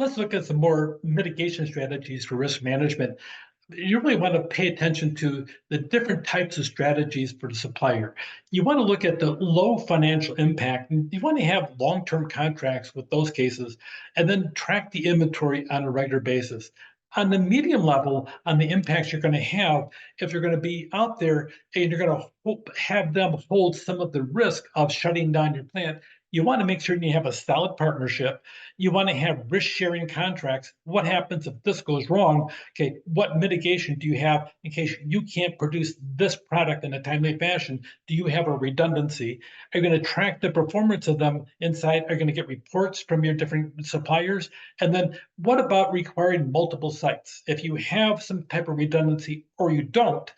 Let's look at some more mitigation strategies for risk management. You really want to pay attention to the different types of strategies for the supplier. You want to look at the low financial impact, and you want to have long term contracts with those cases, and then track the inventory on a regular basis. On the medium level, on the impacts you're going to have, if you're going to be out there and you're going to have them hold some of the risk of shutting down your plant, you want to make sure you have a solid partnership. You want to have risk sharing contracts. What happens if this goes wrong? Okay, what mitigation do you have in case you can't produce this product in a timely fashion? Do you have a redundancy? Are you going to track the performance of them inside? Are you going to get reports from your different suppliers? And then what about requiring multiple sites? If you have some type of redundancy or you don't,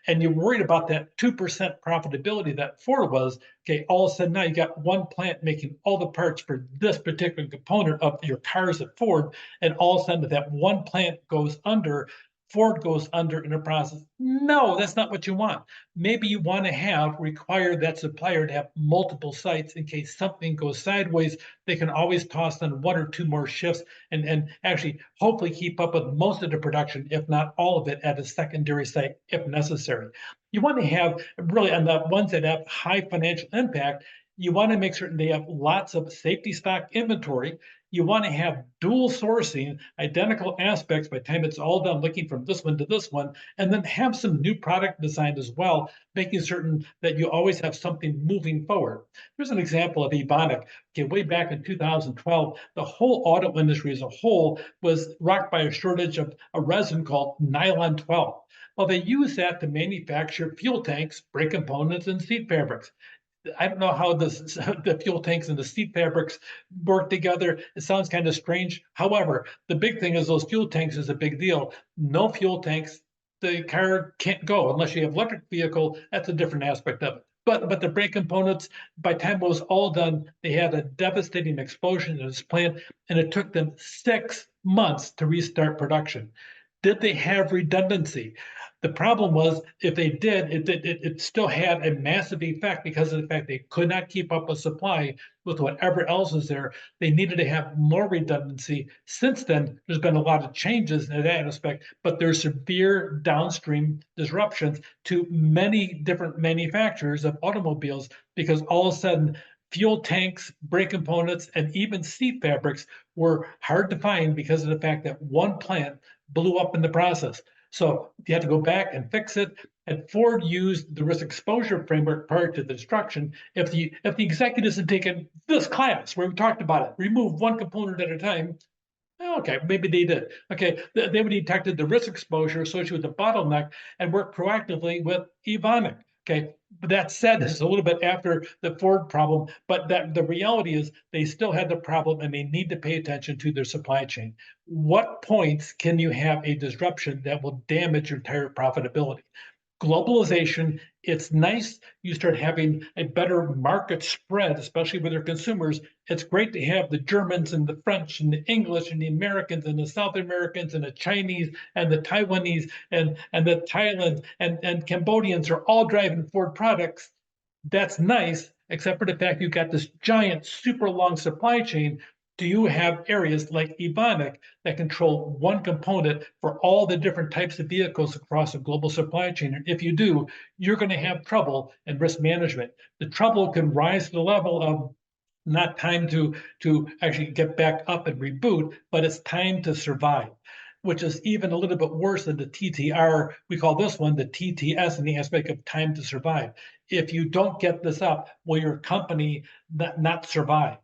and you're worried about that 2% profitability that Ford was, okay, all of a sudden now you got one plant making all the parts for this particular component of your cars at Ford, and all of a sudden that one plant goes under, Ford goes under in the process. No, that's not what you want. Maybe you want to require that supplier to have multiple sites in case something goes sideways. They can always toss on one or two more shifts and actually hopefully keep up with most of the production, if not all of it, at a secondary site if necessary. You want to have really on the ones that have high financial impact, you want to make certain they have lots of safety stock inventory. You want to have dual sourcing, identical aspects by the time it's all done, looking from this one to this one, and then have some new product design as well, making certain that you always have something moving forward. Here's an example of Ebonic. Okay, way back in 2012, the whole auto industry as a whole was rocked by a shortage of a resin called nylon 12. Well, they use that to manufacture fuel tanks, brake components, and seat fabrics. I don't know how the fuel tanks and the seat fabrics work together. It sounds kind of strange. However, the big thing is those fuel tanks is a big deal. No fuel tanks, the car can't go unless you have electric vehicle. That's a different aspect of it. But the brake components, by the time it was all done, they had a devastating explosion in this plant, and it took them 6 months to restart production. Did they have redundancy? The problem was if they did, it still had a massive effect because of the fact they could not keep up with supply with whatever else was there. They needed to have more redundancy. Since then, there's been a lot of changes in that aspect, but there's severe downstream disruptions to many different manufacturers of automobiles because all of a sudden fuel tanks, brake components, and even seat fabrics were hard to find because of the fact that one plant blew up in the process. So you had to go back and fix it. And Ford used the risk exposure framework prior to the destruction. If the executives had taken this class where we talked about it, remove one component at a time, okay, maybe they did. Okay, they would have detected the risk exposure associated with the bottleneck and work proactively with Evonik. Okay, but that said, this is a little bit after the Ford problem, but that the reality is they still had the problem and they need to pay attention to their supply chain. What points can you have a disruption that will damage your entire profitability? Globalization, it's nice you start having a better market spread, especially with your consumers. It's great to have the Germans and the French and the English and the Americans and the South Americans and the Chinese and the Taiwanese and the Thailand and Cambodians are all driving Ford products. That's nice, except for the fact you've got this giant, super long supply chain. Do you have areas like Ebonic that control one component for all the different types of vehicles across a global supply chain? And if you do, you're going to have trouble in risk management. The trouble can rise to the level of not time to actually get back up and reboot, but it's time to survive, which is even a little bit worse than the TTR. We call this one the TTS in the aspect of time to survive. If you don't get this up, will your company not survive?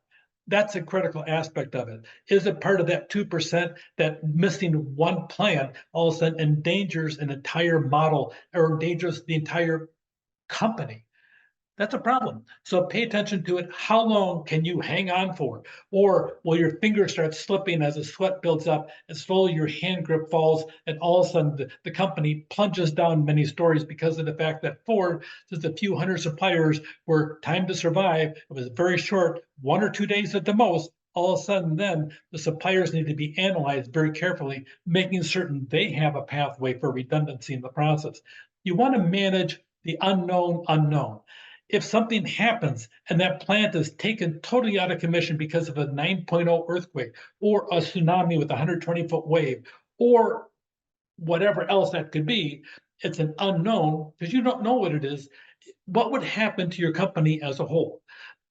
That's a critical aspect of it. Is it part of that 2% that missing one plant all of a sudden endangers an entire model or endangers the entire company? That's a problem. So pay attention to it. How long can you hang on for? Or will your fingers start slipping as the sweat builds up and slowly your hand grip falls and all of a sudden the company plunges down many stories because of the fact that Ford, just a few hundred suppliers were time to survive. It was very short, 1 or 2 days at the most. All of a sudden then the suppliers need to be analyzed very carefully, making certain they have a pathway for redundancy in the process. You want to manage the unknown unknown. If something happens and that plant is taken totally out of commission because of a 9.0 earthquake or a tsunami with a 120-foot wave or whatever else that could be, it's an unknown because you don't know what it is. What would happen to your company as a whole?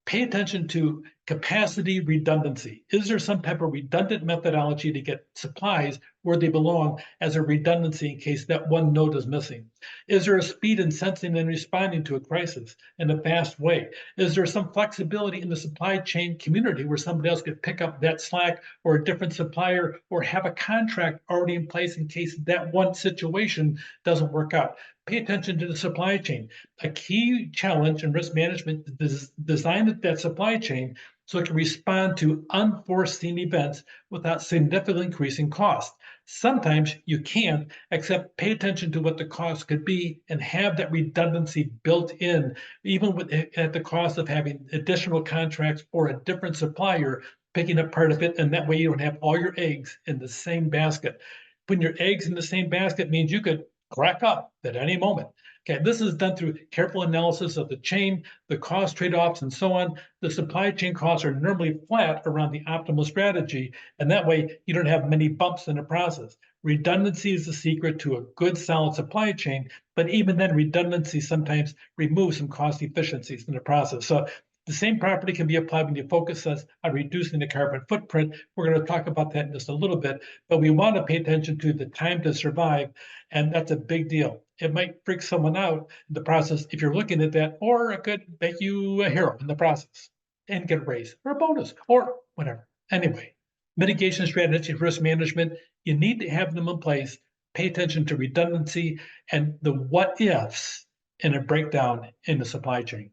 Pay attention to capacity redundancy. Is there some type of redundant methodology to get supplies where they belong as a redundancy in case that one node is missing? Is there a speed in sensing and responding to a crisis in a fast way? Is there some flexibility in the supply chain community where somebody else could pick up that slack or a different supplier or have a contract already in place in case that one situation doesn't work out? Pay attention to the supply chain. A key challenge in risk management is design that supply chain so it can respond to unforeseen events without significantly increasing cost. Sometimes you can't, except pay attention to what the cost could be and have that redundancy built in, even at the cost of having additional contracts or a different supplier picking up part of it. And that way you don't have all your eggs in the same basket. Putting your eggs in the same basket means you could crack up at any moment. Okay, this is done through careful analysis of the chain, the cost trade-offs, and so on. The supply chain costs are normally flat around the optimal strategy, and that way you don't have many bumps in the process. Redundancy is the secret to a good, solid supply chain, but even then, redundancy sometimes removes some cost efficiencies in the process. So the same property can be applied when you focus on reducing the carbon footprint. We're going to talk about that in just a little bit, but we want to pay attention to the time to survive, and that's a big deal. It might freak someone out in the process if you're looking at that, or it could make you a hero in the process and get a raise or a bonus or whatever. Anyway, mitigation strategies, risk management, you need to have them in place. Pay attention to redundancy and the what ifs in a breakdown in the supply chain.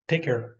Take care.